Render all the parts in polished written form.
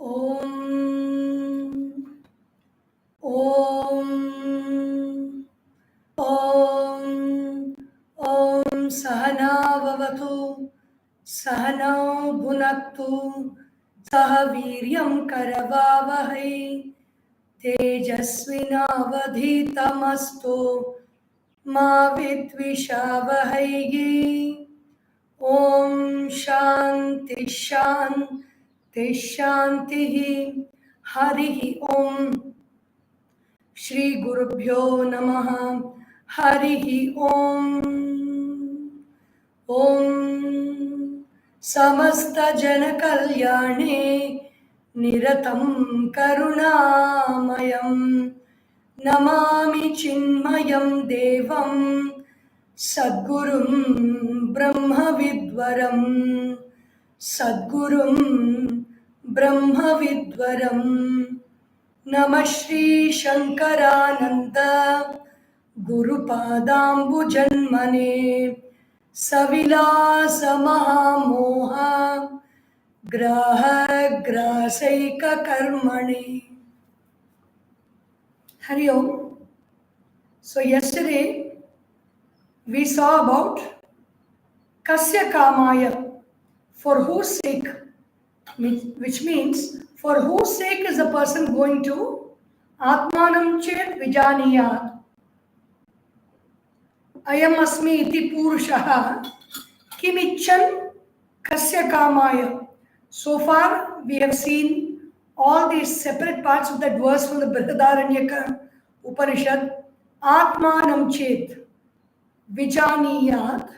Om Om Om Om Sahana Vavatu Sahana Bhunaktu Sahaviryam Karavavahai Tejasvinavadhitamastu Ma Vidvishavahai. Om Shanti Shanti Shanti Harihi Om Shri Gurubhyo Namaha Harihi Om Om Samasta Jana Kalyane Niratam Karunamayam Namami Chinmayam Devam Sadgurum Brahma Vidwaram Sadgurum Brahma Vidwaram Namah Shri Shankarananda Guru Padambu Janmane Savilasa Mahamoha Graha Grasaika Karmane. Hari Om. So yesterday we saw about Kasya Kamaya, for whose sake, which means for whose sake is a person going to Atmanam Chet Vijaniyat. Ayam Asmi Iti Purushaha Kimichan Kasya Kamaya. So far we have seen all these separate parts of that verse from the Brahmacharini Upanishad. Atmanam Chet Vijaniyat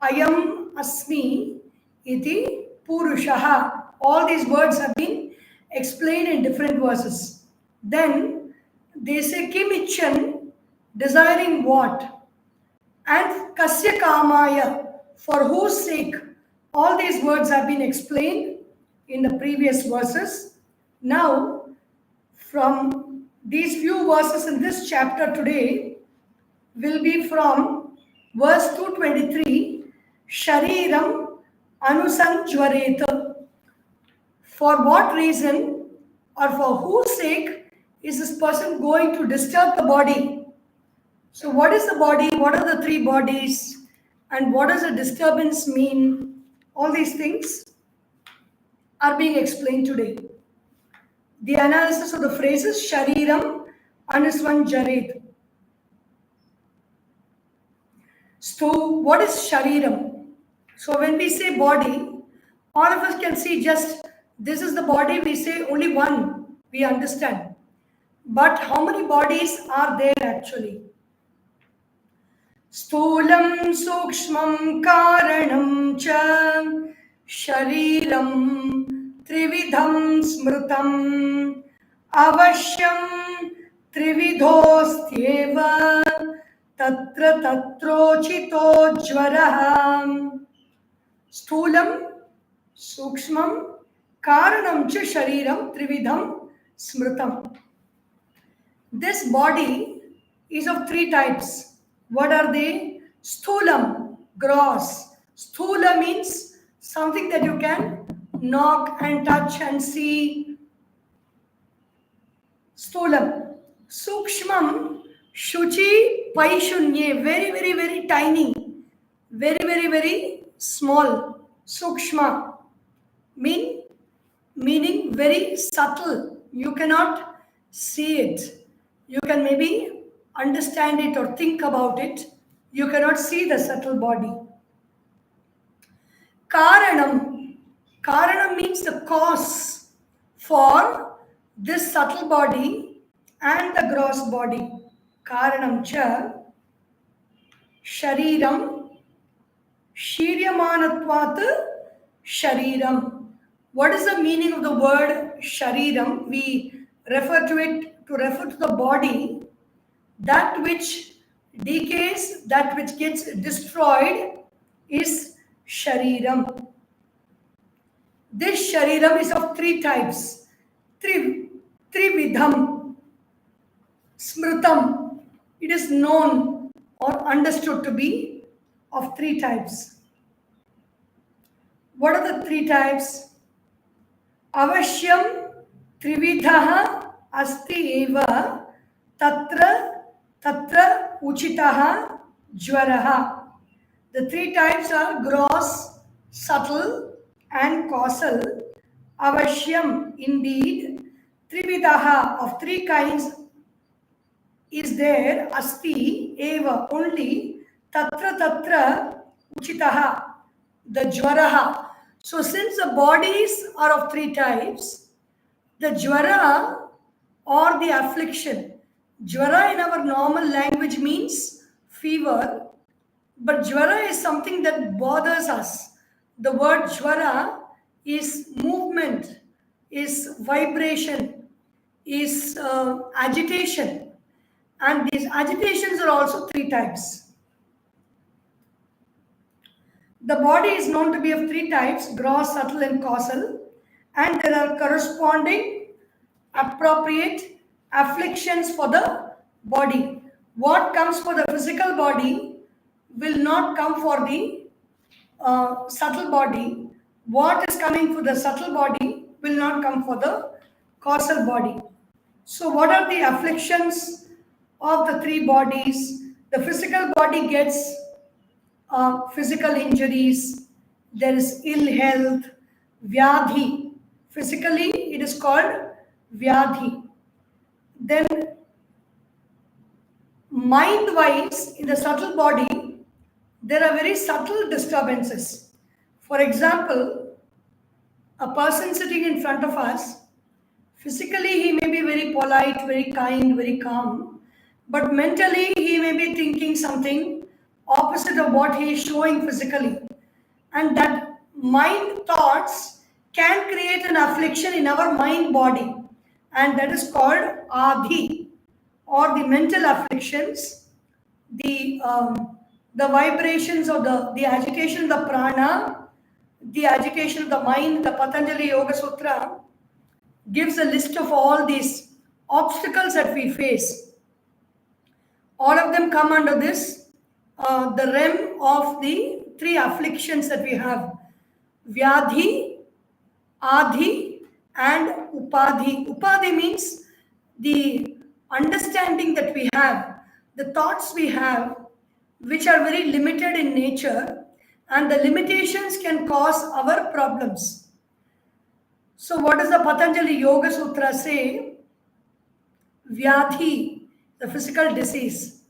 Ayam Asmi Iti Purushaha. All these words have been explained in different verses. Then they say Kimichan, desiring what? And Kasya Kamaya, for whose sake. All these words have been explained in the previous verses. Now, from these few verses in this chapter today, will be from verse 223, Shariram Anusanjvareta. For what reason or for whose sake is this person going to disturb the body? So what is the body? What are the three bodies? And what does a disturbance mean? All these things are being explained today. The analysis of the phrases Shariram Anusanjvareta. So what is Shariram? So when we say body, all of us can see just this is the body, we say only one, we understand. But how many bodies are there actually? Sthulam Sukshmam Karanam Cha Shariram Trividham Smrutam Avashyam Trividhostyeva Tatra Tatrochito Jvaraham. Sthulam Sukshmam Karanam Cha Shariram Trividham Smrutam. This body is of three types. What are they? Sthulam, gross. Sthula means something that you can knock and touch and see. Sthulam. Sukshmam, Shuchi Paishunye, very, very, very tiny. Very, very, very small. Sukshma. Meaning very subtle. You cannot see it. You can maybe understand it or think about it. You cannot see the subtle body. Karanam. Karanam means the cause for this subtle body and the gross body. Karanam cha Shariram Shiryamanatvat Shariram. What is the meaning of the word Shariram? We refer to it to refer to the body, that which decays, that which gets destroyed is Shariram. This Shariram is of three types. Trividham, Smrutam. It is known or understood to be of three types. What are the three types? अवश्यं त्रिविधः अस्ति एव तत्र तत्र उचितः ज्वरः. The three types are gross, subtle and causal. Avashyam, indeed, trividaha, of three kinds is there, asti, eva, only, tatra tatra, uchitaha, the jwaraha. So since the bodies are of three types, the jwara or the affliction, jwara in our normal language means fever, but jwara is something that bothers us. The word jwara is movement, is vibration, is agitation. And these agitations are also three types. The body is known to be of three types, gross, subtle and causal. And there are corresponding appropriate afflictions for the body. What comes for the physical body will not come for the subtle body. What is coming for the subtle body will not come for the causal body. So what are the afflictions of the three bodies? The physical body gets physical injuries, there is ill health, vyadhi. Physically, it is called vyadhi. Then, mind-wise, in the subtle body, there are very subtle disturbances. For example, a person sitting in front of us, physically he may be very polite, very kind, very calm, but mentally he may be thinking something opposite of what he is showing physically. And that mind thoughts can create an affliction in our mind body, and that is called adhi, or the mental afflictions, the vibrations of the agitation of the prana, the agitation of the mind. The Patanjali Yoga Sutra gives a list of all these obstacles that we face. All of them come under this, the realm of the three afflictions that we have: vyadhi, adhi, and upadhi. Upadhi means the understanding that we have, the thoughts we have, which are very limited in nature, and the limitations can cause our problems. So what does the Patanjali Yoga Sutra say? Vyadhi, the physical disease,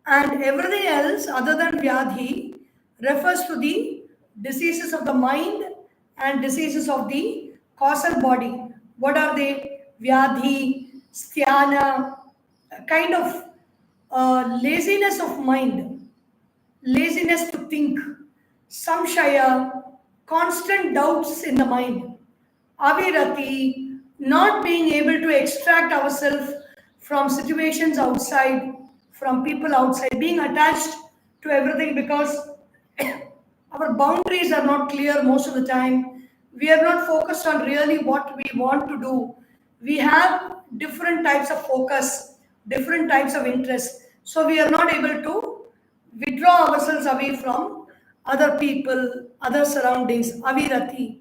and everything else other than vyadhi refers to the diseases of the mind and diseases of the causal body. What are they? Vyadhi, sthana, a kind of laziness of mind, laziness to think, samshaya, constant doubts in the mind, avirati, not being able to extract ourselves from situations outside, from people outside, being attached to everything because our boundaries are not clear most of the time. We are not focused on really what we want to do. We have different types of focus, different types of interest. So we are not able to withdraw ourselves away from other people, other surroundings, avirati.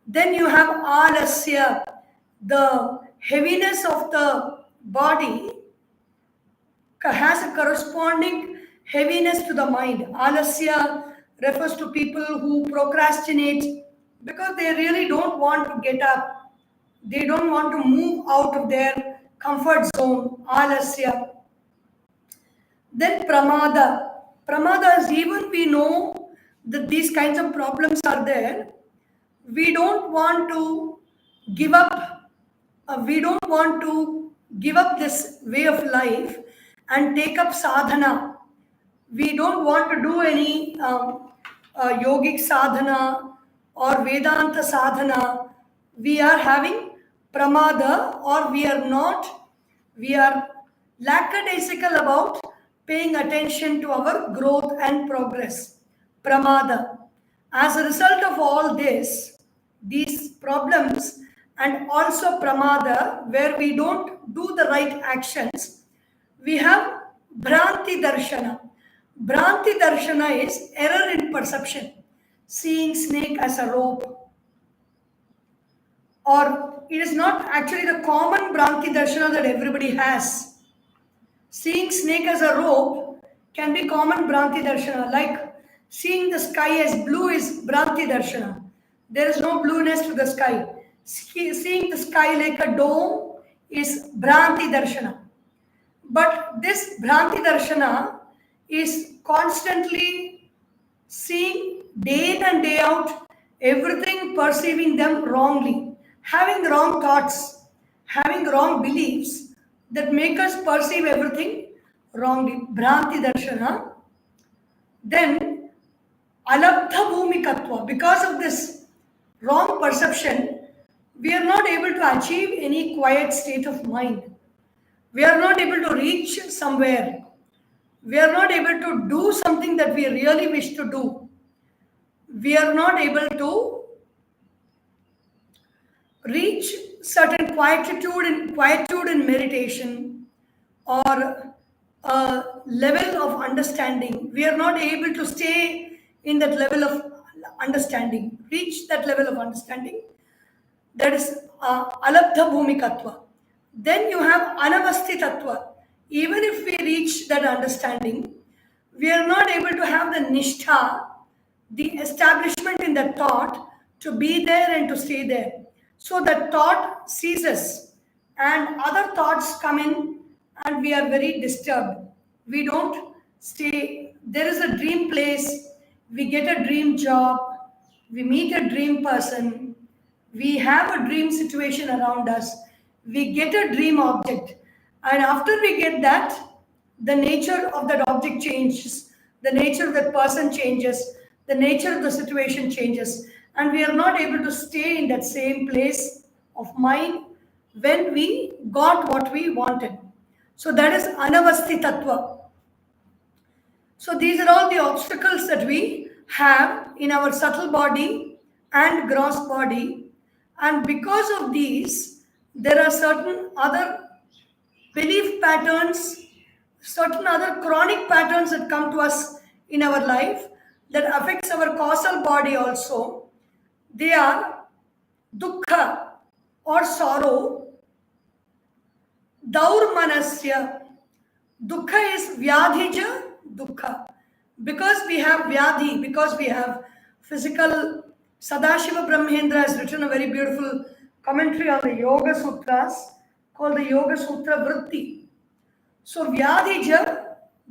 Then you have alasya, the heaviness of the body has a corresponding heaviness to the mind. Alasya refers to people who procrastinate because they really don't want to get up. They don't want to move out of their comfort zone. Alasya. Then pramada. Pramada is, even we know that these kinds of problems are there, we don't want to give up. We don't want to give up this way of life and take up sadhana. We don't want to do any yogic sadhana or Vedanta sadhana. We are having pramada, or we are lackadaisical about paying attention to our growth and progress. Pramada. As a result of all this, these problems, and also pramada, where we don't do the right actions, we have Bhranti Darshana. Bhranti Darshana is error in perception, seeing snake as a rope, or it is not actually the common Bhranti Darshana that everybody has. Seeing snake as a rope can be common Bhranti Darshana, like seeing the sky as blue is Bhranti Darshana. There is no blueness to the sky. Seeing the sky like a dome is Bhranti Darshana. But this Bhranti Darshana is constantly seeing day in and day out everything, perceiving them wrongly, having wrong thoughts, having wrong beliefs that make us perceive everything wrongly. Bhranti Darshana. Then Alabdha Bhumikatva. Because of this wrong perception, we are not able to achieve any quiet state of mind. We are not able to reach somewhere. We are not able to do something that we really wish to do. We are not able to reach certain quietude in meditation, or a level of understanding. We are not able to stay in that level of understanding, reach that level of understanding. That is alabdha bhumikatva. Then you have anavasti tattva. Even if we reach that understanding, we are not able to have the nishtha, the establishment in the thought, to be there and to stay there. So the thought ceases and other thoughts come in and we are very disturbed. We don't stay. There is a dream place, we get a dream job, we meet a dream person, we have a dream situation around us, we get a dream object, and after we get that, the nature of that object changes, the nature of that person changes, the nature of the situation changes, and we are not able to stay in that same place of mind when we got what we wanted. So that is anavasti tattva. So these are all the obstacles that we have in our subtle body and gross body, and because of these, there are certain other belief patterns, certain other chronic patterns that come to us in our life that affects our causal body also. They are dukkha or sorrow, daurmanasya. Dukkha is vyadhija dukkha. Because we have vyadhi, because we have physical, Sadashiva Brahmendra has written a very beautiful commentary on the Yoga Sutras called the Yoga Sutra Vritti. So vyadhija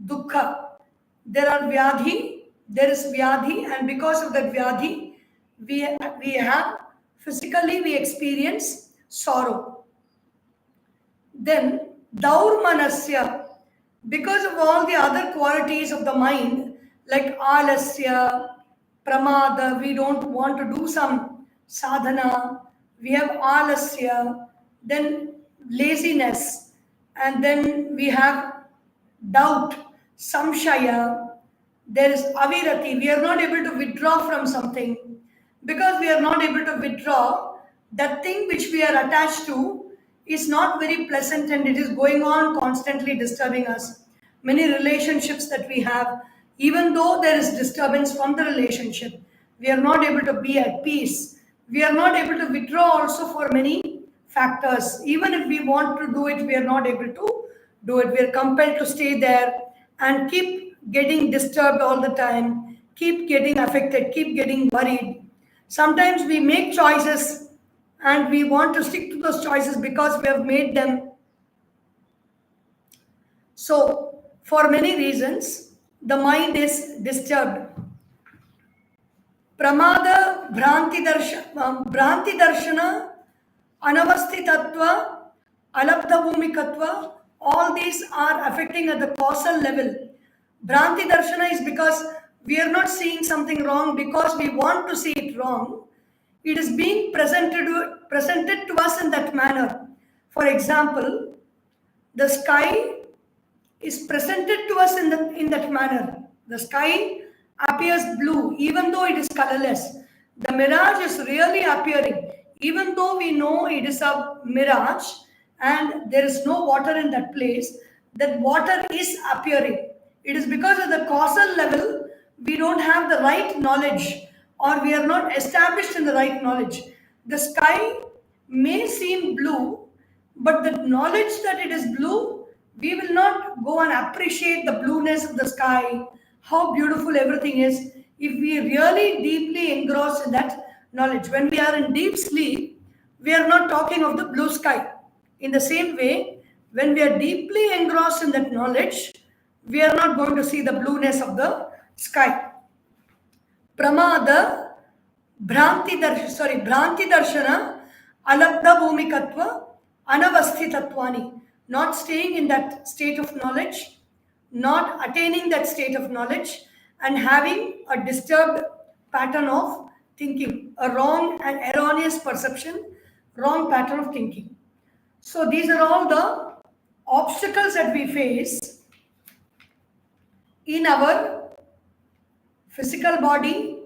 dukkha. There are vyadhi, there is vyadhi, and because of that vyadhi, we have physically we experience sorrow. Then daurmanasya, because of all the other qualities of the mind like alasya, pramada, we don't want to do some sadhana, we have alasya, then laziness, and then we have doubt, samshaya, there is avirati, we are not able to withdraw from something. Because we are not able to withdraw, that thing which we are attached to is not very pleasant and it is going on constantly disturbing us. Many relationships that we have, even though there is disturbance from the relationship, we are not able to be at peace. We are not able to withdraw also for many factors. Even if we want to do it, we are not able to do it. We are compelled to stay there and keep getting disturbed all the time, keep getting affected, keep getting worried. Sometimes we make choices and we want to stick to those choices because we have made them. So, for many reasons, the mind is disturbed. Pramada, Bhranti Darshana, Anavasti Tattva, Alabdha Bhumikatva, all these are affecting at the causal level. Bhranti Darshana is because we are not seeing something wrong because we want to see it wrong. It is being presented to us in that manner. For example, the sky is presented to us in that manner. The sky appears blue even though it is colorless. The mirage is really appearing even though we know it is a mirage and there is no water in that place. That water is appearing. It is because of the causal level we don't have the right knowledge or we are not established in the right knowledge. The sky may seem blue, but the knowledge that it is blue, we will not go and appreciate the blueness of the sky, how beautiful everything is, if we really deeply engross in that knowledge. When we are in deep sleep, we are not talking of the blue sky. In the same way, when we are deeply engrossed in that knowledge, we are not going to see the blueness of the sky. Pramada Bhranti Darshana Alabdha Bhumikatva Anavasthitatwani. Not staying in that state of knowledge, not attaining that state of knowledge, and having a disturbed pattern of thinking, a wrong and erroneous perception, wrong pattern of thinking. So these are all the obstacles that we face in our physical body,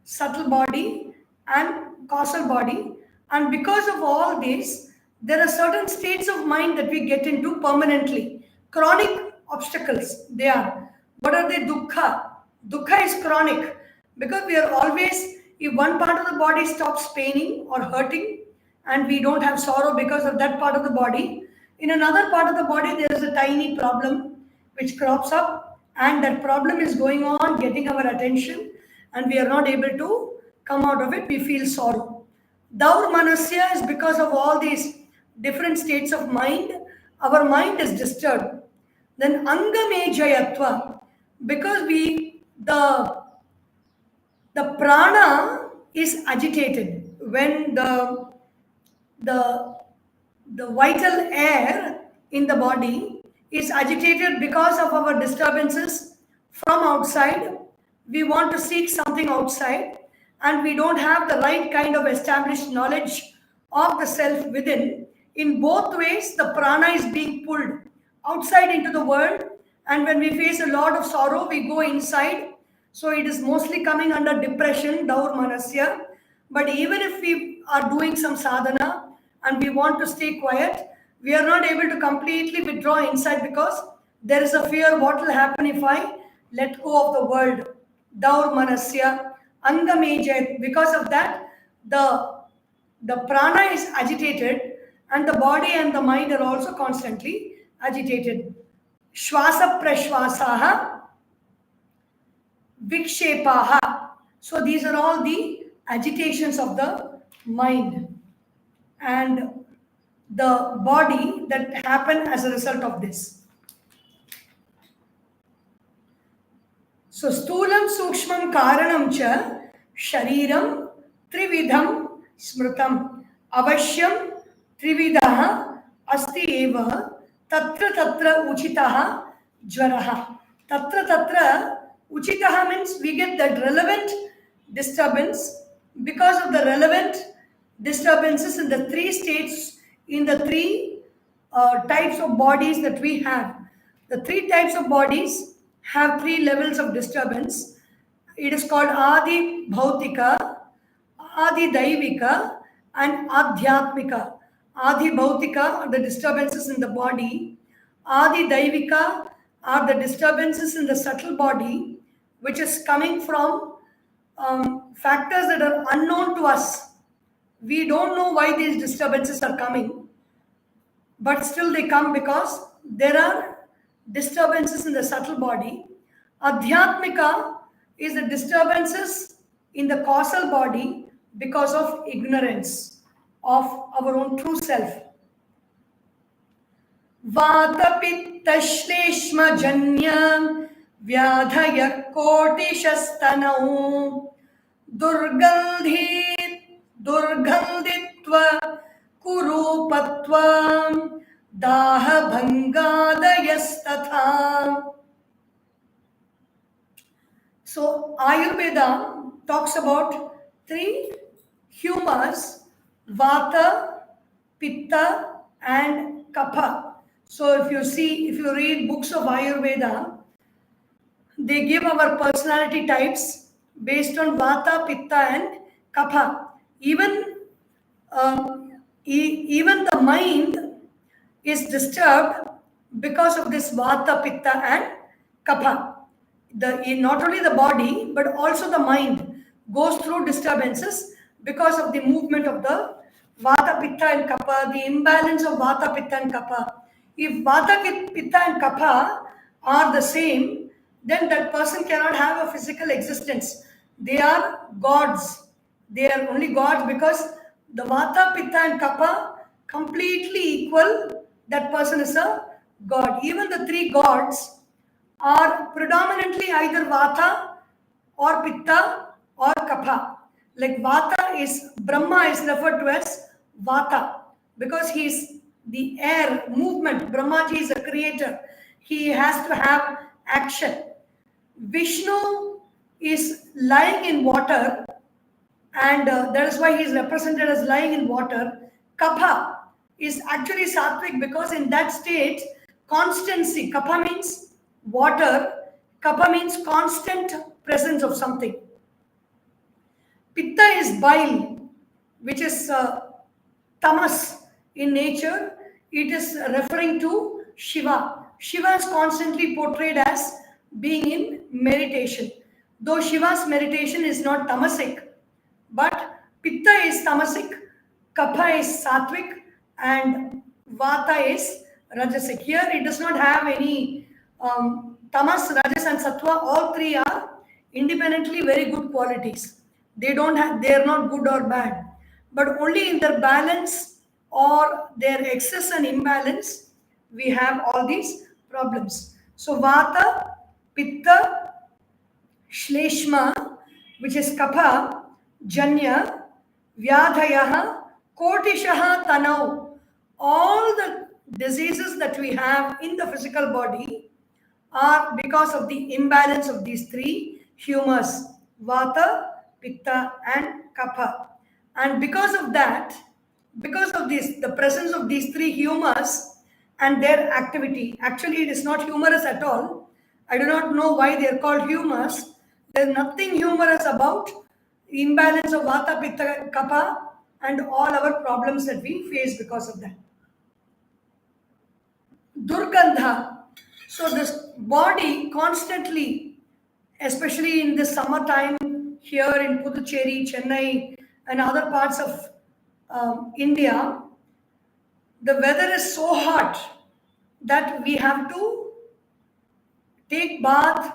subtle body, and causal body. And because of all this, there are certain states of mind that we get into permanently. Chronic obstacles, they are. What are they? Dukkha. Dukkha is chronic because we are always, if one part of the body stops paining or hurting, and we don't have sorrow because of that part of the body, in another part of the body there is a tiny problem which crops up, and that problem is going on getting our attention, and we are not able to come out of it. We feel sorrow. Daur manasya is because of all these different states of mind, our mind is disturbed. Then angamejayatva, because the prana is agitated when the vital air in the body is agitated because of our disturbances from outside. We want to seek something outside, and we don't have the right kind of established knowledge of the self within. In both ways, the prana is being pulled outside into the world, and when we face a lot of sorrow, we go inside. So it is mostly coming under depression, daur manasya. But even if we are doing some sadhana and we want to stay quiet, we are not able to completely withdraw inside because there is a fear what will happen if I let go of the world. Daur manasya, angamejayat. Because of that, the prana is agitated, and the body and the mind are also constantly agitated. Shwasa prashwasaha, vikshepaha. So these are all the agitations of the mind and the body that happen as a result of this. So sthulam sukshmam karanam cha shariram trividham smrutam avashyam trividaha asti eva tatra tatra uchitaha jvaraha. Tatra tatra uchitaha means we get that relevant disturbance because of the relevant disturbances in the three states, in the three types of bodies that we have. The three types of bodies have three levels of disturbance. It is called Adi Bhautika, Adi Daivika, and Adhyatmika. Adi Bhautika are the disturbances in the body. Adi Daivika are the disturbances in the subtle body, which is coming from factors that are unknown to us. We don't know why these disturbances are coming, but still they come because there are disturbances in the subtle body. Adhyatmika is the disturbances in the causal body because of ignorance of our own true self. Vata pitta shleshma janya vyadhaya kotishasthanau durgandhitva kurupatvam daha bhangadayasthatha. So Ayurveda talks about three humors: Vata, Pitta, and Kapha. So if you read books of Ayurveda, they give our personality types based on Vata, Pitta, and Kapha. Even the mind is disturbed because of this Vata, Pitta, and Kapha. Not only the body but also the mind goes through disturbances because of the movement of the Vata, Pitta and Kapha, the imbalance of Vata, Pitta and Kapha. If Vata, Pitta and Kapha are the same, then that person cannot have a physical existence. They are gods. They are only gods because the Vata, Pitta and Kapha completely equal. That person is a god. Even the three gods are predominantly either Vata or Pitta or Kapha. Like Vata is, Brahma is referred to as Vata because he is the air movement. Brahmaji is a creator. He has to have action. Vishnu is lying in water, and that is why he is represented as lying in water. Kapha is actually sattvic because in that state, constancy. Kapha means water, kapha means constant presence of something. Pitta is bile, which is tamas in nature. It is referring to Shiva. Shiva is constantly portrayed as being in meditation. Though Shiva's meditation is not tamasic, but Pitta is tamasic, Kapha is sattvic, and Vata is rajasic. Here it does not have any tamas, rajas, and sattva. All three are independently very good qualities. They don't have, they are not good or bad, but only in their balance or their excess and imbalance we have all these problems. So Vata, Pitta, Shleshma, which is Kapha, Janya, Vyadhayaha, Kotishaha, Tanau. All the diseases that we have in the physical body are because of the imbalance of these three humors, Vata, Pitta, and Kapha. And because of that, because of this, the presence of these three humors and their activity, actually it is not humorous at all. I do not know why they are called humors. There is nothing humorous about imbalance of Vata, Pitta, Kapha and all our problems that we face because of that. Durgandha. So this body constantly, especially in the summertime here in Puducherry, Chennai, and other parts of India, the weather is so hot that we have to take bath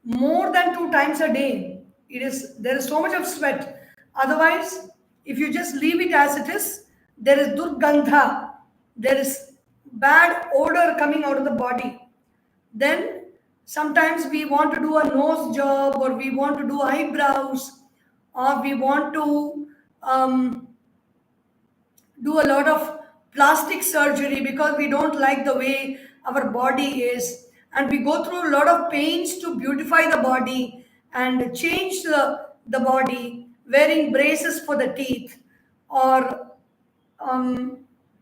more than 2 times a day. There is so much of sweat. Otherwise, if you just leave it as it is, there is durgandha. There is bad odor coming out of the body. Then sometimes we want to do a nose job, or we want to do eyebrows, or we want to do a lot of plastic surgery because we don't like the way our body is, and we go through a lot of pains to beautify the body and change the body, wearing braces for the teeth, or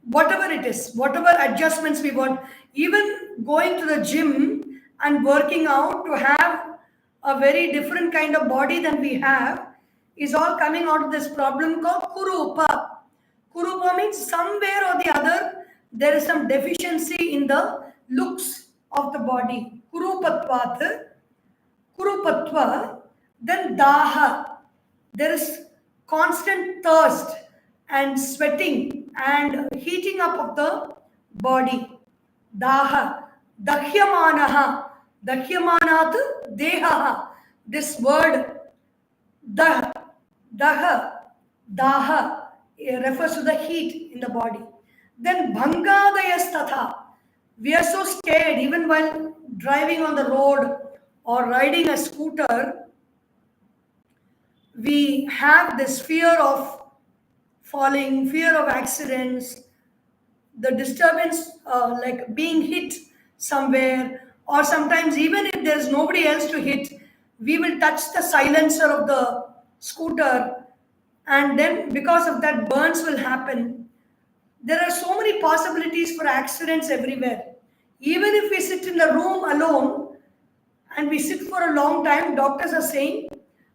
whatever it is, whatever adjustments we want, even going to the gym and working out to have a very different kind of body than we have, is all coming out of this problem called kurupa. Kurupa means somewhere or the other there is some deficiency in the looks of the body. Kurupatva, then daha. There is constant thirst and sweating and heating up of the body. Daha. Dahyamanaha. Dahyamanat dehaha. This word dah, daha, daha refers to the heat in the body. Then bhangadayas. We are so scared even while driving on the road or riding a scooter. We have this fear of falling, fear of accidents, the disturbance like being hit somewhere, or sometimes even if there's nobody else to hit, we will touch the silencer of the scooter, and then because of that burns will happen. There are so many possibilities for accidents everywhere. Even if we sit in the room alone and we sit for a long time, doctors are saying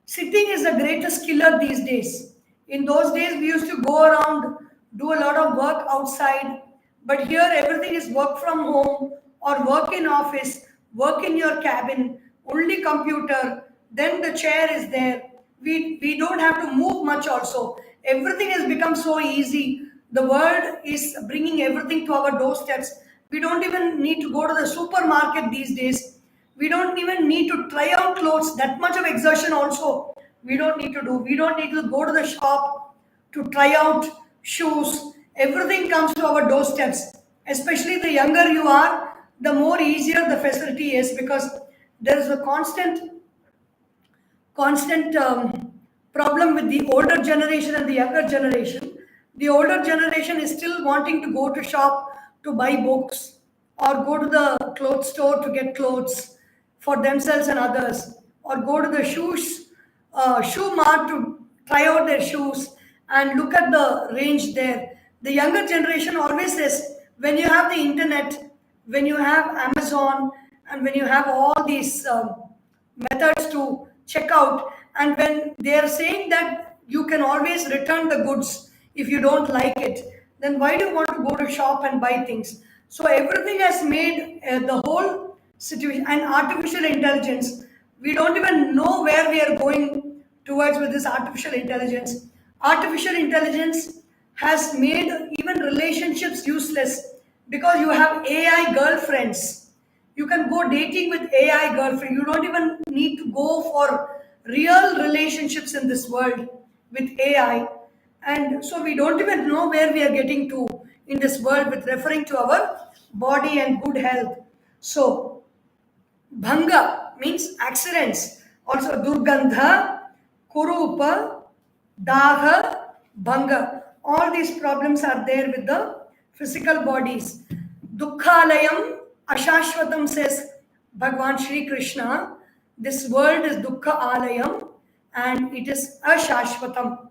sitting is the greatest killer these days. In those days, we used to go around, do a lot of work outside, but here everything is work from home or work in office, work in your cabin, only computer, then the chair is there. We don't have to move much also. Everything has become so easy. The world is bringing everything to our doorsteps. We don't even need to go to the supermarket these days. We don't even need to try out clothes. That much of exertion also we don't need to do. We don't need to go to the shop to try out shoes. Everything comes to our doorsteps. Especially the younger you are, the more easier the facility is, because there is a constant problem with the older generation and the younger generation. The older generation is still wanting to go to shop to buy books, or go to the clothes store to get clothes for themselves and others, or go to the shoe mart to try out their shoes and look at the range there. The younger generation always says, when you have the internet, when you have Amazon, and when you have all these methods to check out, and when they are saying that you can always return the goods if you don't like it, then why do you want to go to shop and buy things? So everything has made the whole situation, and artificial intelligence, we don't even know where we are going towards with this artificial intelligence has made even relationships useless, because you have AI girlfriends. You can go dating with AI girlfriend. You don't even need to go for real relationships in this world with AI. And so we don't even know where we are getting to in this world with referring to our body and good health. So Bhanga means accidents. Also Durgandha, Kurupa, Daha, Bhanga. All these problems are there with the physical bodies. Dukkhalayam, Ashashvatam says Bhagwan Shri Krishna. This world is Dukkha Alayam and it is Ashashvatam.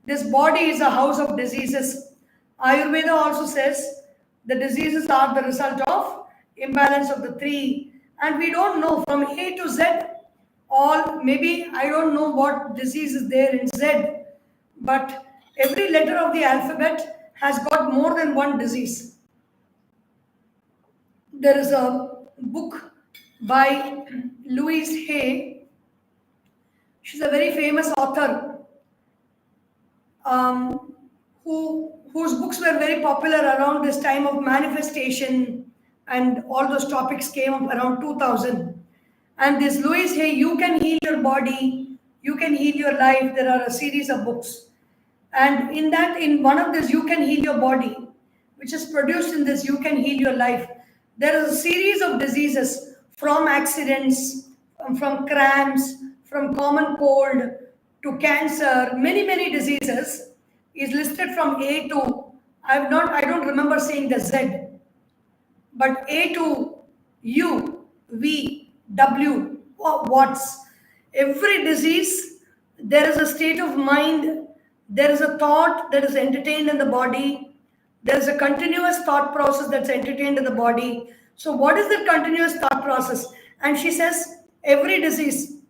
This body is a house of diseases. Ayurveda also says the diseases are the result of imbalance of the three. And we don't know from A to Z, all maybe I don't know what disease is there in Z, but every letter of the alphabet has got more than one disease. There is a book by Louise Hay. She's a very famous author whose books were very popular around this time of manifestation, and all those topics came up around 2000. And this Louise Hay, You Can Heal Your Body, You Can Heal Your Life, there are a series of books. And in one of this You Can Heal Your Body, which is produced in this You Can Heal Your Life, there is a series of diseases, from accidents, from cramps, from common cold to cancer, many diseases is listed from A to, I don't remember saying the Z, but A to U, V, W, Watts. Every disease, there is a state of mind, there is a thought that is entertained in the body, there is a continuous thought process that's entertained in the body. So what is that continuous thought process? And she says every disease,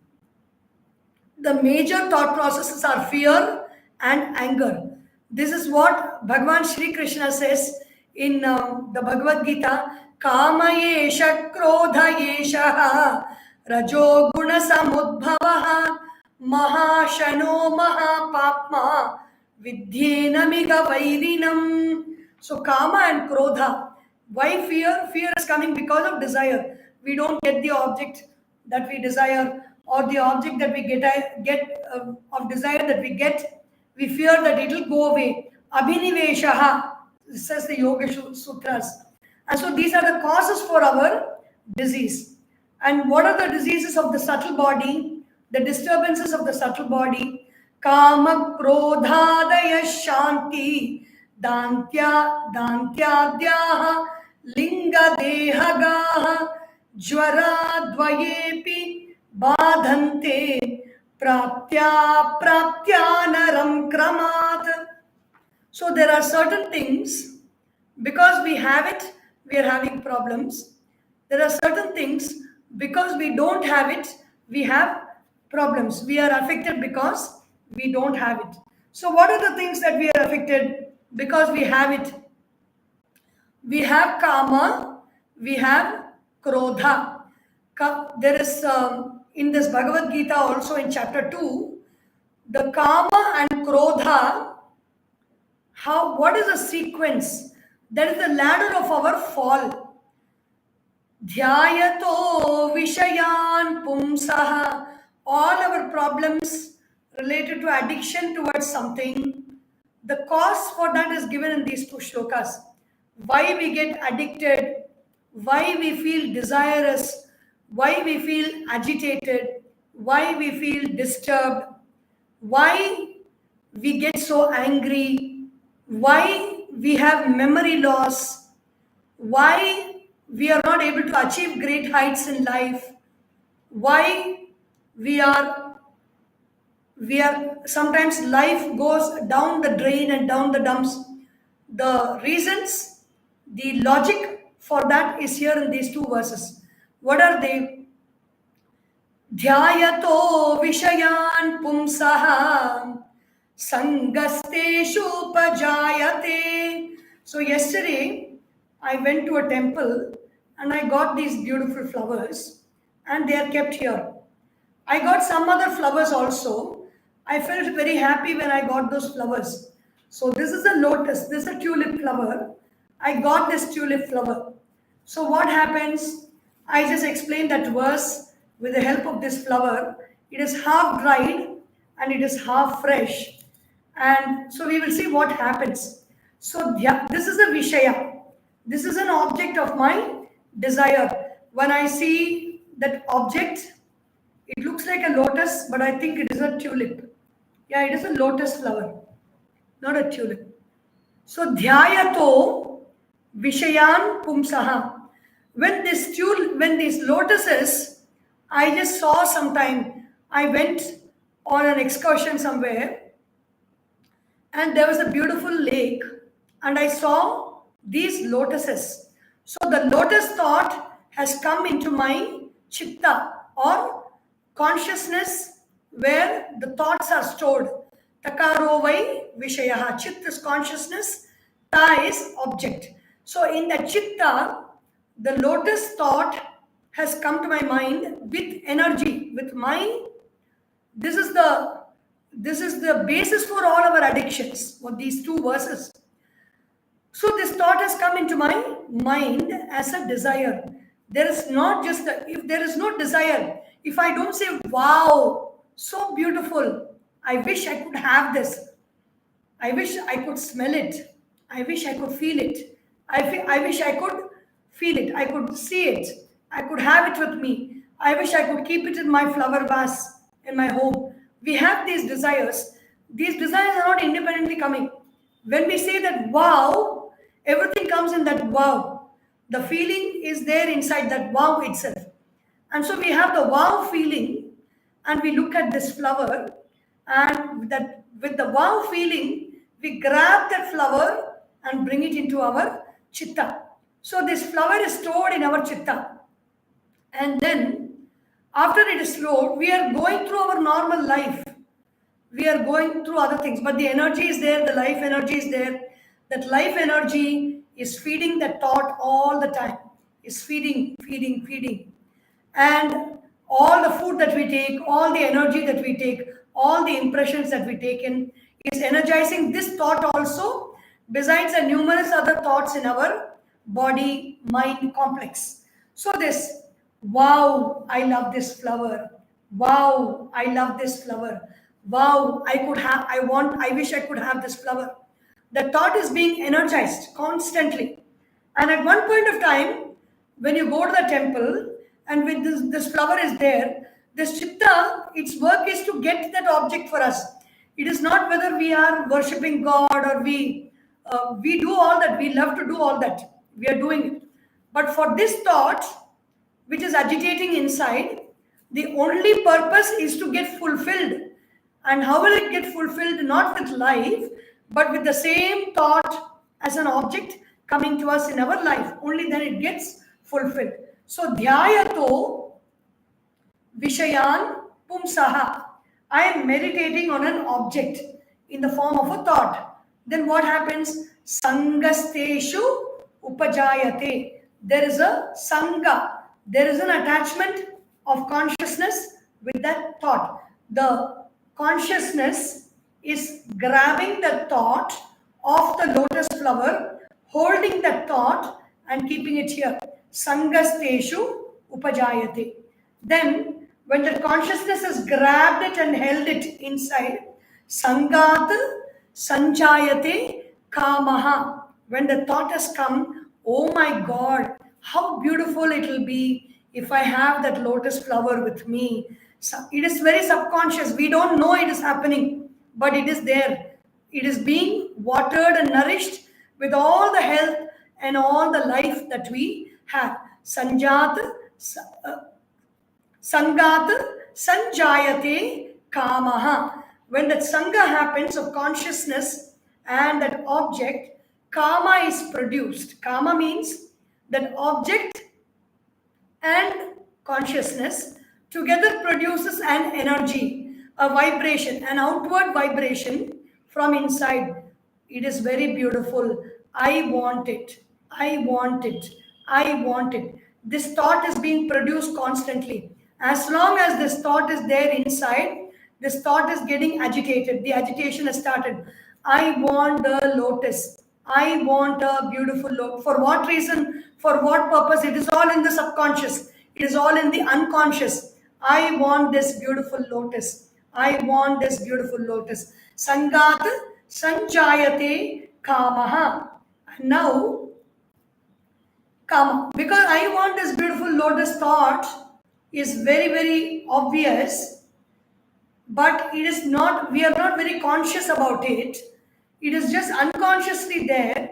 the major thought processes are fear and anger. This is what Bhagavan Shri Krishna says in the Bhagavad Gita. Kama yesha krodha yesha rajo guna samudbhavaha mahashano mahapapma vidyenamiga vairinam. So kama and krodha. Why fear? Fear is coming because of desire. We don't get the object that we desire, or the object that we get of desire that we get, we fear that it will go away. Abhiniveshaha, says the Yoga Sutras. And so these are the causes for our disease. And what are the diseases of the subtle body? The disturbances of the subtle body. Kama krodhadaya shanti dantyadyaha linga dehagaha jvara dvayepi badhante pratyanaram kramat. So there are certain things, because we have it, we are having problems. There are certain things, because we don't have it, we have problems. We are affected because we don't have it. So what are the things that we are affected because we have it? We have kama, we have krodha. There is in this Bhagavad Gita also in chapter 2, the kama and krodha what is the sequence? That is the ladder of our fall. Dhyayato Vishayan Pumsaha. All our problems related to addiction towards something, the cause for that is given in these two shlokas. Why we get addicted, why we feel desirous, why we feel agitated, why we feel disturbed, why we get so angry, why we have memory loss, why we are not able to achieve great heights in life, why we are sometimes life goes down the drain and down the dumps. The reasons, the logic for that is here in these two verses. What are they? Dhyayato Vishayan Pumsaha Sangasteshu Pajayate. So yesterday I went to a temple and I got these beautiful flowers and they are kept here. I got some other flowers also. I felt very happy when I got those flowers. So this is a lotus, this is a tulip flower. I got this tulip flower. So what happens? I just explained that verse with the help of this flower. It is half dried and it is half fresh. And so we will see what happens. So this is a Vishaya. This is an object of my desire. When I see that object, it looks like a lotus, but I think it is a tulip. Yeah, it is a lotus flower, not a tulip. So dhyayato vishayan pumsaha. When these lotuses, I just saw sometime, I went on an excursion somewhere and there was a beautiful lake and I saw these lotuses. So the lotus thought has come into my chitta or consciousness where the thoughts are stored. Takaro vai vishayaha. Chit is consciousness, ta is object. So in the chitta, the lotus thought has come to my mind with energy, with my, this is the basis for all our addictions, for these two verses. So this thought has come into my mind as a desire. There is not just if there is no desire, if I don't say, wow, so beautiful, I wish I could have this, I wish I could smell it, I wish I could feel it, I wish I could feel it, I could see it, I could have it with me, I wish I could keep it in my flower vase in my home. We have these desires are not independently coming. When we say that wow, everything comes in that wow. The feeling is there inside that wow itself. And so we have the wow feeling and we look at this flower and that with the wow feeling, we grab that flower and bring it into our chitta. So this flower is stored in our chitta. And then after it is stored, we are going through our normal life. We are going through other things, but the energy is there, the life energy is there. That life energy is feeding the thought all the time, is feeding. And all the food that we take, all the energy that we take, all the impressions that we take in is energizing this thought also, besides the numerous other thoughts in our body, mind complex. So this, wow, I love this flower. Wow, I love this flower. Wow, I wish I could have this flower. The thought is being energized constantly. And at one point of time, when you go to the temple and with this flower is there, this chitta, its work is to get that object for us. It is not whether we are worshipping God or we do all that. We love to do all that. We are doing it. But for this thought, which is agitating inside, the only purpose is to get fulfilled. And how will it get fulfilled? Not with life, but with the same thought as an object coming to us in our life. Only then it gets fulfilled. So, dhyayato vishayan pumsaha. I am meditating on an object in the form of a thought. Then what happens? Sangasteshu upajayate. There is a sangha. There is an attachment of consciousness with that thought. The consciousness is grabbing the thought of the lotus flower, holding that thought and keeping it here. Sangasteshu upajayate. Then, when the consciousness has grabbed it and held it inside, Sangat sanchayate kamaha. When the thought has come, oh my God, how beautiful it will be if I have that lotus flower with me. So it is very subconscious. We don't know it is happening, but it is there. It is being watered and nourished with all the health and all the life that we have. Sanjat, Sangat sanjayate kamaha. When that sangha happens of consciousness and that object, kama is produced. Kama means that object and consciousness together produces an energy, a vibration, an outward vibration from inside. It is very beautiful. I want it. I want it. I want it. This thought is being produced constantly. As long as this thought is there inside, this thought is getting agitated. The agitation has started. I want the lotus. I want a beautiful lotus. For what reason? For what purpose? It is all in the subconscious. It is all in the unconscious. I want this beautiful lotus. I want this beautiful lotus. Sangat sanjayate kamaha. And now, kama. Because I want this beautiful lotus thought is very, very obvious, but it is not, we are not very conscious about it. It is just unconsciously there.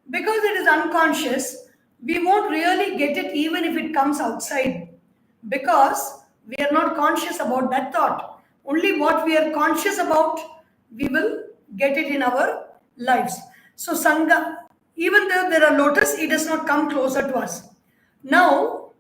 Because it is unconscious, we won't really get it even if it comes outside, because we are not conscious about that thought. Only what we are conscious about, we will get it in our lives. So Sangha, even though there are lotus, it does not come closer to us. Now,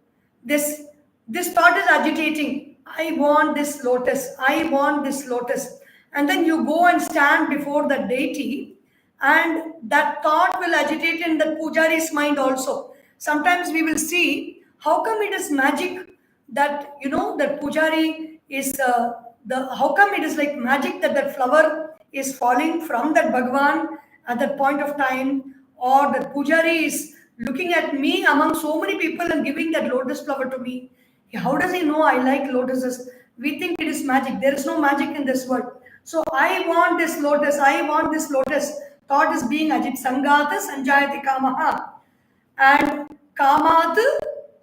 this thought is agitating. I want this lotus. I want this lotus. And then you go and stand before the deity, and that thought will agitate in the Pujaari's mind also. Sometimes we will see how come it is magic that, that Pujaari is how come it is like magic that flower is falling from that Bhagwan at that point of time, or that Pujaari is looking at me among so many people and giving that lotus flower to me. How does he know I like lotuses? We think it is magic. There is no magic in this world. So I want this lotus. I want this lotus. Thought is being ajit. Sangata sanjayati kamaha. And kamat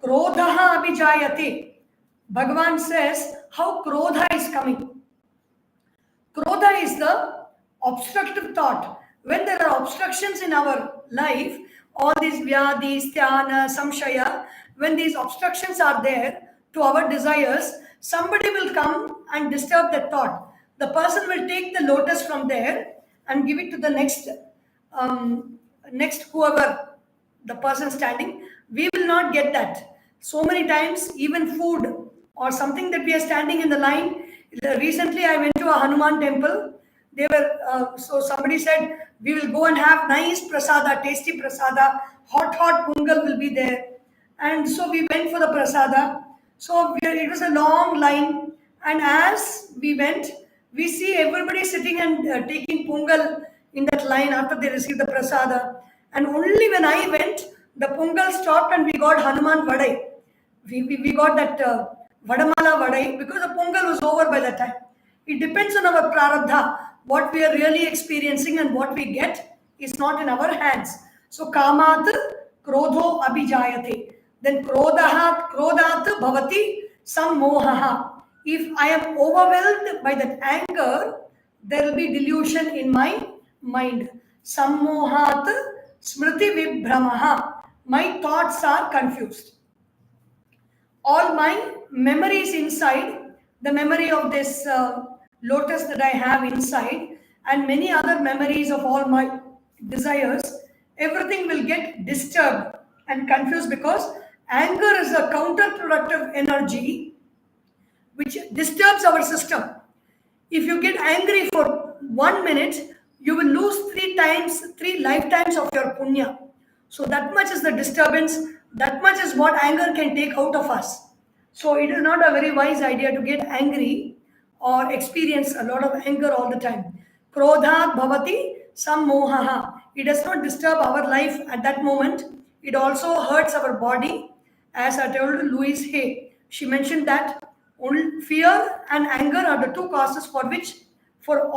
krodhaha abhijayate. Bhagavan says how krodha is coming. Krodha is the obstructive thought. When there are obstructions in our life, all these vyadis, dhyana, samshaya, when these obstructions are there to our desires, somebody will come and disturb that thought. The person will take the lotus from there and give it to the next whoever, the person standing. We will not get that. So many times, even food or something that we are standing in the line. Recently, I went to a Hanuman temple. They were so somebody said we will go and have nice prasada, tasty prasada, hot pungal will be there, and so we went for the prasada. So it was a long line, and as we went, we see everybody sitting and taking pungal in that line after they received the prasada. And only when I went, the pungal stopped and we got Hanuman vadai. We got that vadamala vadai because the pungal was over by that time. It depends on our prarabdha. What we are really experiencing and what we get is not in our hands. So kamat krodho abhijayate. Then krodat bhavati sammohaha. If I am overwhelmed by that anger, there will be delusion in my mind. Sammohat smriti vibhramaha. My thoughts are confused. All my memories inside, the memory of this lotus that I have inside, and many other memories of all my desires, everything will get disturbed and confused, because anger is a counterproductive energy which disturbs our system. If you get angry for 1 minute, you will lose 3 lifetimes of your punya. So that much is the disturbance, that much is what anger can take out of us. So it is not a very wise idea to get angry or experience a lot of anger all the time. Krodhat bhavati sammohaha. It does not disturb our life at that moment. It also hurts our body. As I told Louise Hay, she mentioned that only fear and anger are the two causes for which, for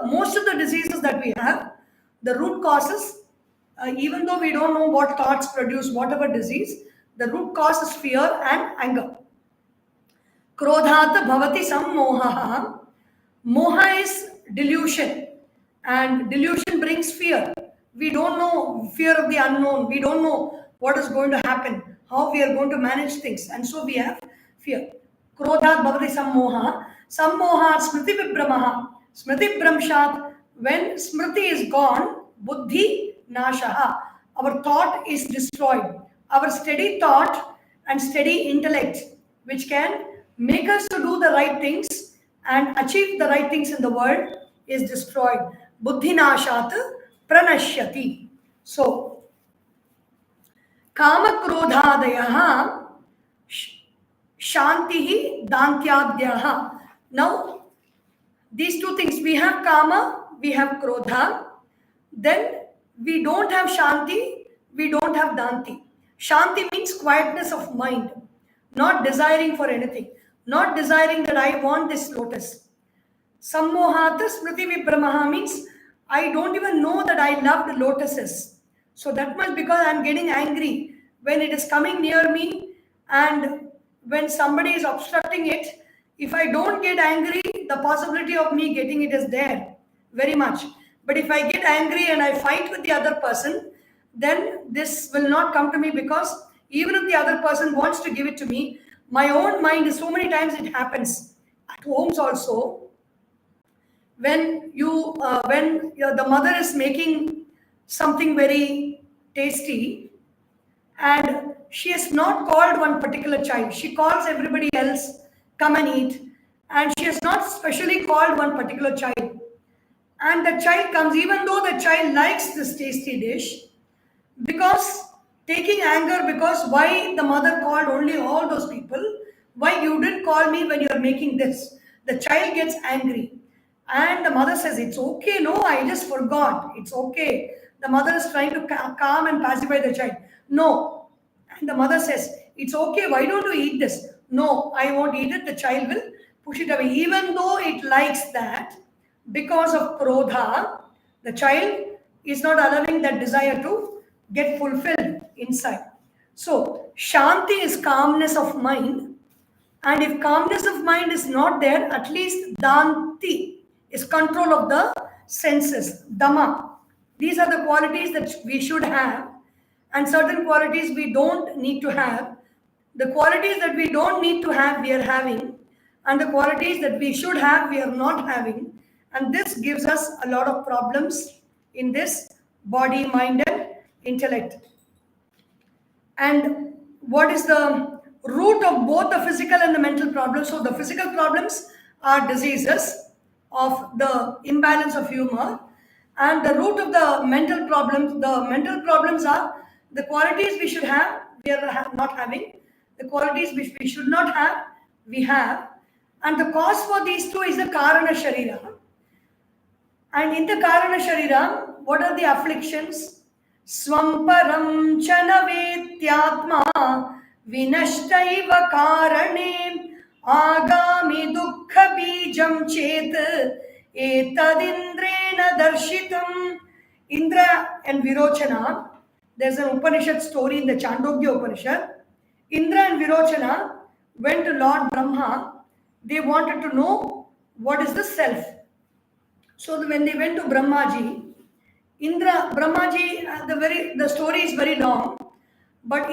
most of the diseases that we have, the root causes, even though we don't know what thoughts produce whatever disease, the root cause is fear and anger. Krodhat bhavati sammoha. Moha is delusion, and delusion brings fear. We don't know, fear of the unknown. We don't know what is going to happen, how we are going to manage things, and so we have fear. Krodhat bhavati sammoha. Sammoha smriti vibramaha. Smriti bramshat. When smriti is gone, buddhi nashaha. Our thought is destroyed. Our steady thought and steady intellect, which can make us to do the right things and achieve the right things in the world, is destroyed. Buddhinashat pranashyati. So, kama krodhadayaha shantihi dantyadyaha. Now, these two things, we have kama, we have krodha, then we don't have shanti, we don't have danti. Shanti means quietness of mind, not desiring for anything, not desiring that I want this lotus. Sammohata smriti vibramaha means I don't even know that I love the lotuses. So that much, because I'm getting angry when it is coming near me, and when somebody is obstructing it. If I don't get angry, the possibility of me getting it is there very much. But if I get angry and I fight with the other person, then this will not come to me, because even if the other person wants to give it to me, my own mind is, so many times it happens at homes also. When the mother is making something very tasty, and she has not called one particular child, she calls everybody else, come and eat, and she has not specially called one particular child, and the child comes, even though the child likes this tasty dish, because taking anger, because why the mother called only all those people, why you didn't call me when you are making this. The child gets angry, and the mother says, it's okay, no, I just forgot, it's okay. The mother is trying to calm and pacify the child. No. And the mother says, it's okay, why don't you eat this? No, I won't eat it. The child will push it away, even though it likes that. Because of krodha, the child is not allowing that desire to get fulfilled inside. So, shanti is calmness of mind. And if calmness of mind is not there, at least danti is control of the senses, dhamma. These are the qualities that we should have, and certain qualities we don't need to have. The qualities that we don't need to have, we are having, and the qualities that we should have, we are not having. And this gives us a lot of problems in this body, mind, and intellect. And what is the root of both the physical and the mental problems? So the physical problems are diseases of the imbalance of humor, and the root of the mental problems are the qualities we should have, we are not having, the qualities which we should not have, we have, and the cause for these two is the karana sharira. And in the karana sharira, what are the afflictions? Swamparam chana vetyatma vinashtaiva karane agami dukkha bijam chet etadindrena darshitam. Indra and Virochana, there's an Upanishad story in the Chandogya Upanishad. Indra and Virochana went to Lord Brahma. They wanted to know what is the self. So when they went to Brahmaji, the story is very long, but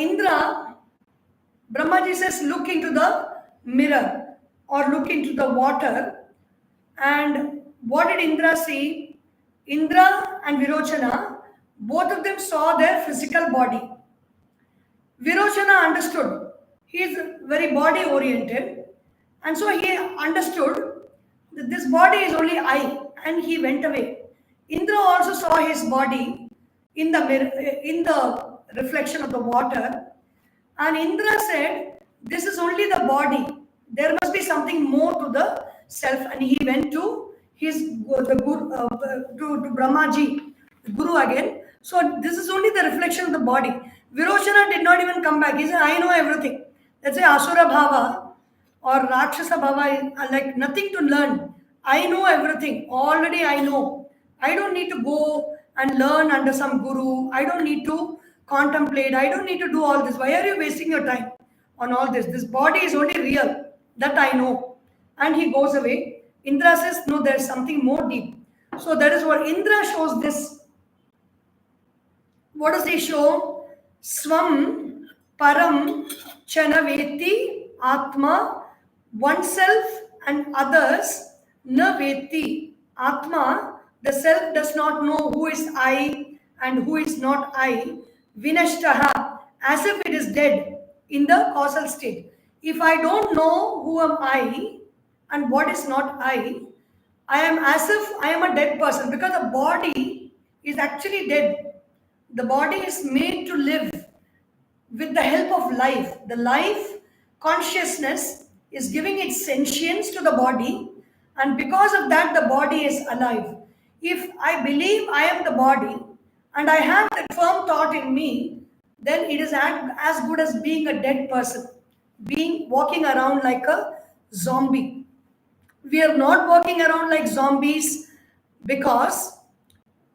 Brahmaji says, look into the mirror or look into the water. And what did Indra see? Indra and Virochana, both of them saw their physical body. Virochana understood. He is very body oriented, and so he understood that this body is only I, and he went away. Indra also saw his body in the mirror, in the reflection of the water, and Indra said, this is only the body. There must be something more to the self, and he went to to Brahmaji, the Guru again, So this is only the reflection of the body. Virochana did not even come back. He said, I know everything. Let's say Asura Bhava or Rakshasa Bhava are like nothing to learn. I know everything. Already I know. I don't need to go and learn under some guru. I don't need to contemplate. I don't need to do all this. Why are you wasting your time on all this? This body is only real. That I know. And he goes away. Indra says, no, there's something more deep. So that is what Indra shows this. What does he show? Swam param chanaveti atma, oneself and others na veti. Atma, the self does not know who is I and who is not I. Vinashtaha, as if it is dead in the causal state. If I don't know who am I and what is not I am as if I am a dead person, because the body is actually dead. The body is made to live with the help of life. The life consciousness is giving its sentience to the body, and because of that, the body is alive. If I believe I am the body and I have that firm thought in me, then it is as good as being a dead person, walking around like a zombie. We are not walking around like zombies because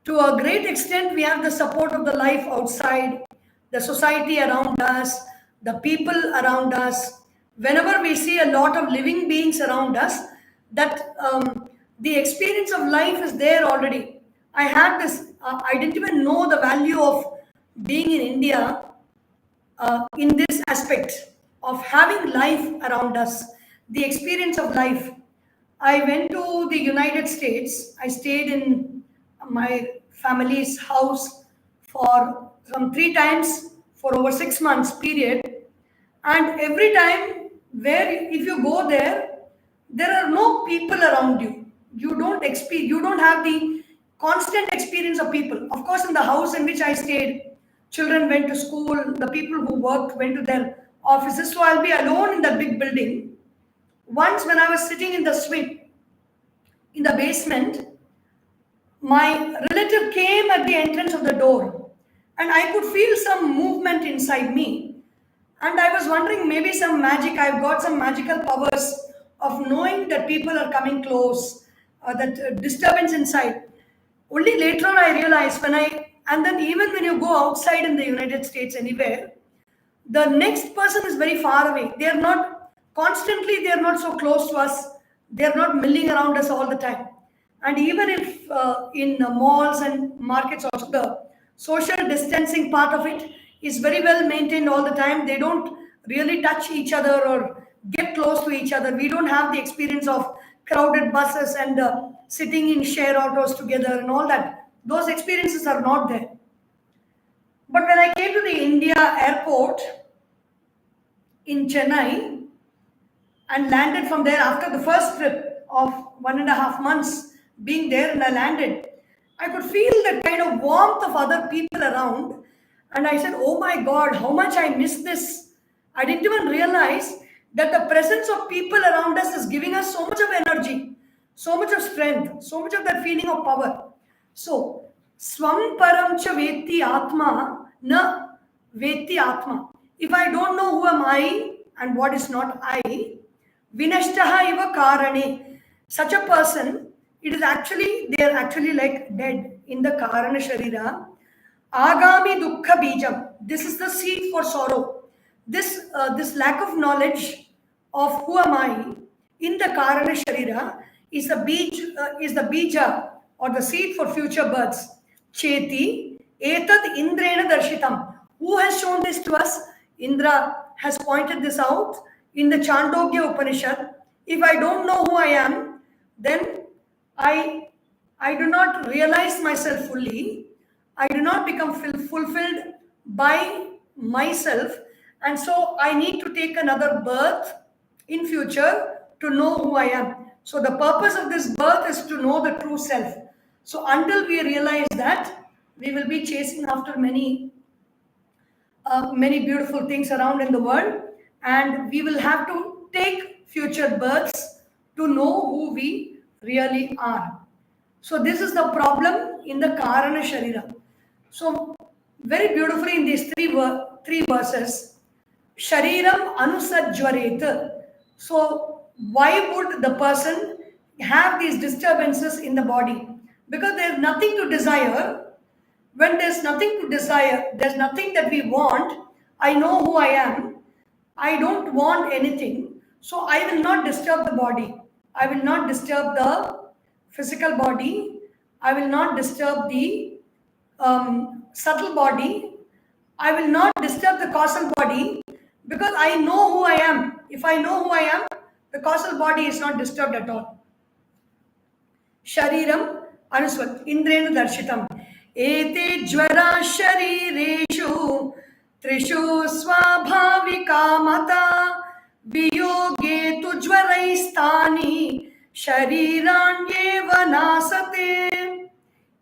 to a great extent we have the support of the life outside, the society around us, the people around us. Whenever we see a lot of living beings around us, that the experience of life is there already. I had this, I didn't even know the value of being in India in this aspect of having life around us, the experience of life. I went to the United States. I stayed in my family's house for some 3 times for over 6 months period. And every time where if you go there are no people around you. You don't have the constant experience of people. Of course, in the house in which I stayed, children went to school, the people who worked went to their offices. So I'll be alone in that big building. Once when I was sitting in the suite, in the basement, my relative came at the entrance of the door and I could feel some movement inside me. And I was wondering, maybe some magic, I've got some magical powers of knowing that people are coming close, that disturbance inside. Only later on I realized and then even when you go outside in the United States anywhere, the next person is very far away. They are not so close to us. They are not milling around us all the time. And even if in malls and markets also, the social distancing part of it is very well maintained all the time. They don't really touch each other or get close to each other. We don't have the experience of crowded buses and sitting in share autos together and all that. Those experiences are not there. But when I came to the India airport in Chennai and landed from there after the first trip of 1.5 months being there, and I landed, I could feel the kind of warmth of other people around. And I said, oh my God, how much I miss this. I didn't even realize that the presence of people around us is giving us so much of energy, so much of strength, so much of that feeling of power. So, Swam Param Cha Veti Atma Na Veti Atma. If I don't know who am I and what is not I, Vinashtaha Iva Karane. Such a person, they are actually like dead in the Karana Sharira. Agami Dukkha Bijam. This is the seed for sorrow. This lack of knowledge of who am I in the Karana Sharira is the bija or the seed for future births. Cheti etad Indrena darshitam. Who has shown this to us? Indra has pointed this out in the Chandogya Upanishad. If I don't know who I am, then I do not realize myself fully. I do not become fulfilled by myself, and so I need to take another birth in future to know who I am. So the purpose of this birth is to know the true self. So until we realize that, we will be chasing after many beautiful things around in the world, and we will have to take future births to know who we really are. So this is the problem in the Karana Sharira. So, very beautifully in these three verses, Shariram Anusajvaret. So, why would the person have these disturbances in the body? Because there is nothing to desire. When there's nothing to desire, there's nothing that we want. I know who I am. I don't want anything. So, I will not disturb the body. I will not disturb the physical body. I will not disturb the subtle body. I will not disturb the causal body because I know who I am. If I know who I am, the causal body is not disturbed at all. Shariram Anusvat Indrenu Darshitam Ete Jvara Sharireshu Trishu Swabhavika Mata Viyoge tu Jvaraistani Shariranyeva Nasate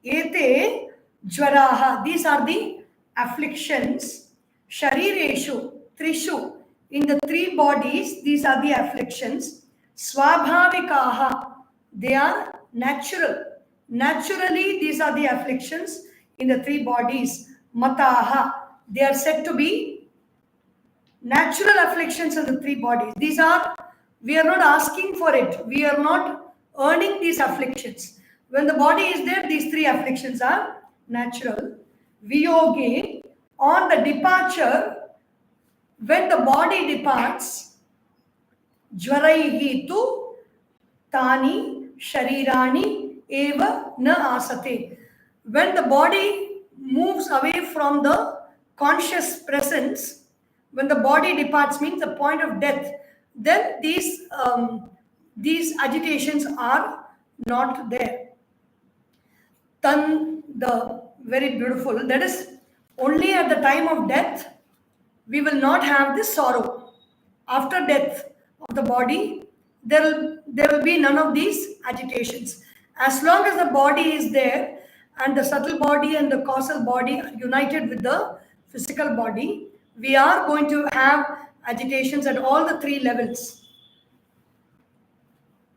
Ete Jvaraha. These are the afflictions. Sharireshu Trishu. In the three bodies, these are the afflictions. Swabhavikaha. They are natural. Naturally, these are the afflictions in the three bodies. Mataha. They are said to be natural afflictions in the three bodies. These are, we are not asking for it. We are not earning these afflictions. When the body is there, these three afflictions are natural. Viyoge, on the departure, when the body departs, jvaraihi tu tani sharirani eva na asate. When the body moves away from the conscious presence, when the body departs means the point of death, then these agitations are not there. Tan, the very beautiful, that is only at the time of death we will not have this sorrow. After death of the body, there will be none of these agitations. As long as the body is there and the subtle body and the causal body are united with the physical body, we are going to have agitations at all the three levels.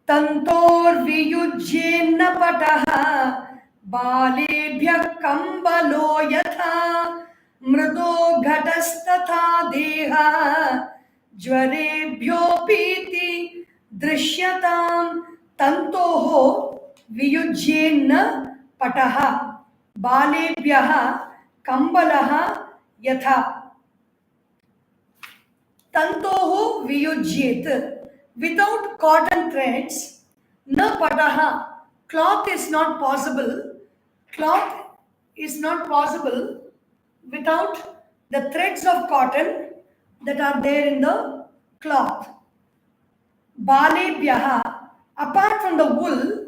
Tantor viyujyenna pataha balebhya kambalo yatha mrudo ghatastatha deha jvarebhyopiti drishyatam tantoho viyujyenna pataha balebhyaha kambalaha yatha tantoho viyujyet. Without cotton threads, na pataha, cloth is not possible. Cloth is not possible without the threads of cotton that are there in the cloth. Balebhyaha, apart from the wool,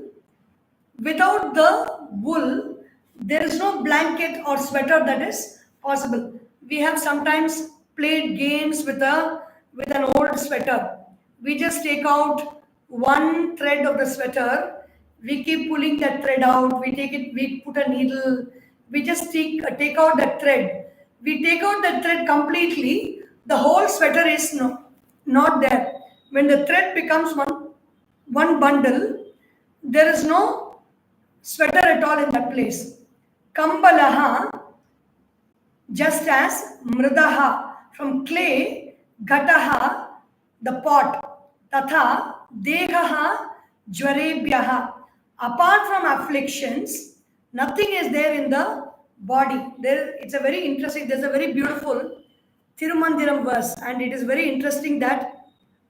without the wool, there is no blanket or sweater that is possible. We have sometimes played games with an old sweater. We just take out one thread of the sweater, we keep pulling that thread out, we put a needle, we just take out that thread. We take out that thread completely, the whole sweater is not there. When the thread becomes one bundle, there is no sweater at all in that place. Kambalaha, just as mridaha, from clay, gataha, the pot, tatha, dehaha, jvarebhyaha. Apart from afflictions, nothing is there in the body. It's a very interesting, there's a very beautiful Tirumandiram verse, and it is very interesting that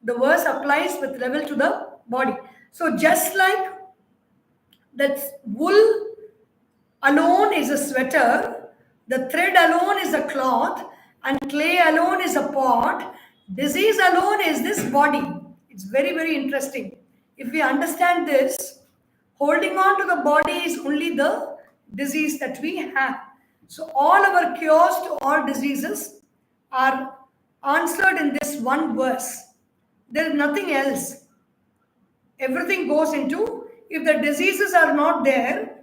the verse applies with level to the body. So just like that wool alone is a sweater, the thread alone is a cloth, and clay alone is a pot, disease alone is this body. It's very, very interesting. If we understand this, holding on to the body is only the disease that we have. So all our cures to all diseases are answered in this one verse. There is nothing else. Everything goes into, if the diseases are not there,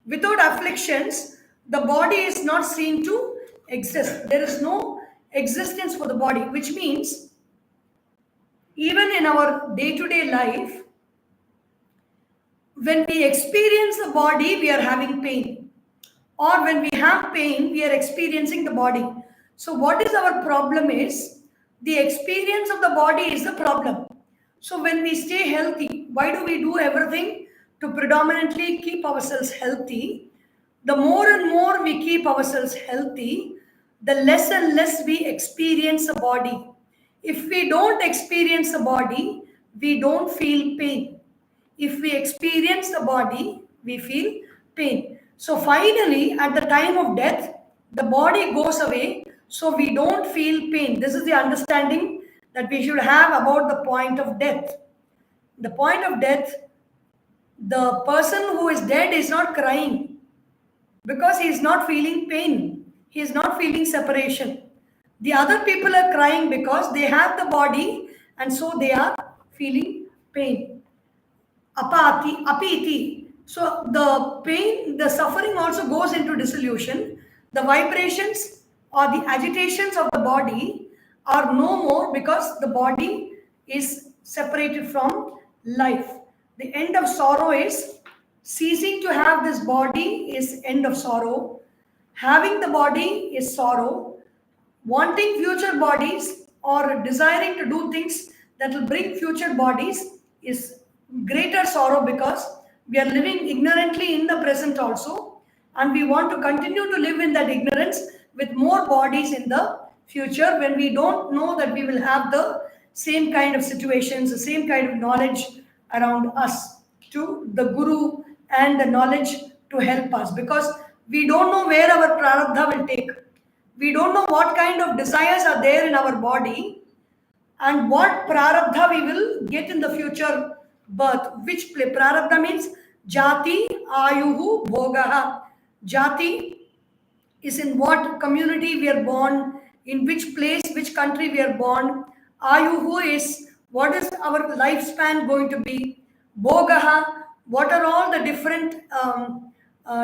without afflictions, the body is not seen to exist. There is no existence for the body, which means even in our day-to-day life, when we experience the body, we are having pain. or when we have pain, we are experiencing the body. So what is our problem is the experience of the body is the problem. So when we stay healthy, why do we do everything to predominantly keep ourselves healthy? The more and more we keep ourselves healthy, the less and less we experience the body. If we don't experience the body, we don't feel pain. If we experience the body, we feel pain. So finally, at the time of death, the body goes away, so we don't feel pain. This is the understanding that we should have about the point of death. The point of death, the person who is dead is not crying because he is not feeling pain. He is not feeling separation. The other people are crying because they have the body and so they are feeling pain. Apati, apiti. So the pain, the suffering also goes into dissolution. The vibrations or the agitations of the body are no more because the body is separated from life. The end of sorrow is ceasing to have this body is end of sorrow. Having the body is sorrow. Wanting future bodies or desiring to do things that will bring future bodies is greater sorrow because we are living ignorantly in the present also, and we want to continue to live in that ignorance with more bodies in the future when we don't know that we will have the same kind of situations, the same kind of knowledge around us, to the guru and the knowledge to help us, because we don't know where our prarabdha will take. We don't know what kind of desires are there in our body and what prarabdha we will get in the future birth. Which play prarabdha means jati, ayuhu, bhogaha. Jati is in what community we are born, in which place, which country we are born. Ayuhu is what is our lifespan going to be. Bhogaha, what are all the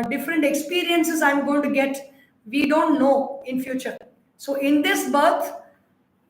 different experiences I'm going to get. We don't know in future. So in this birth,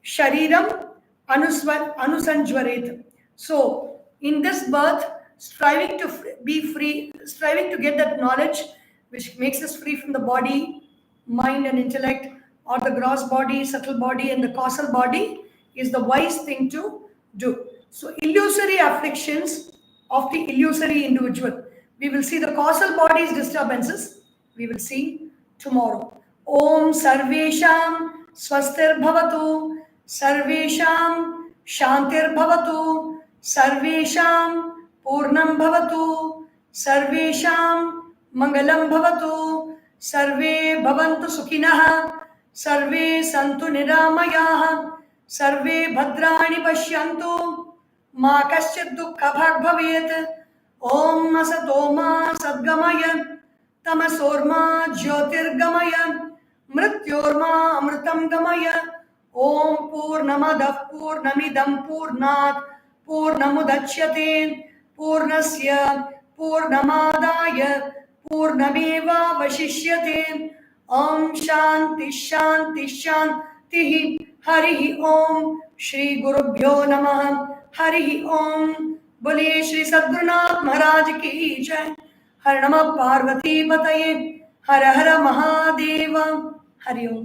Shariram Anusanjvaret. So in this birth, striving to be free, striving to get that knowledge which makes us free from the body, mind and intellect, or the gross body, subtle body and the causal body, is the wise thing to do. So illusory afflictions of the illusory individual. We will see the causal body's disturbances. We will see tomorrow. Om Sarvesham Swastir Bhavatu, Sarvesham Shantir Bhavatu, Sarvesham Purnam Bhavatu, Sarvesham Mangalam Bhavatu, Sarve Bhavantu Sukhinah, Sarve Santu Niramayah, Sarve Bhadrani Pashyantu, Ma Kaschid Dukkha Bhag Bhavet. Om Asatoma Sadgamaya, Tamasorma Jyotirgamaya, Mrityorma Amritam Gamaya. Om Purnamadav Purnamidam Purnat Purnamudachyate Purnasya Purnamadaya Purnameva Vashishyate. Om Shanti Shanti Shanti. Harihi Om. Shri Gurubhyo Namah. Harihi Om. बोलिए श्री सद्गुरुनाथ महाराज की जय। हर नमः पार्वती पतये। हर हर महादेव। हरि ओम।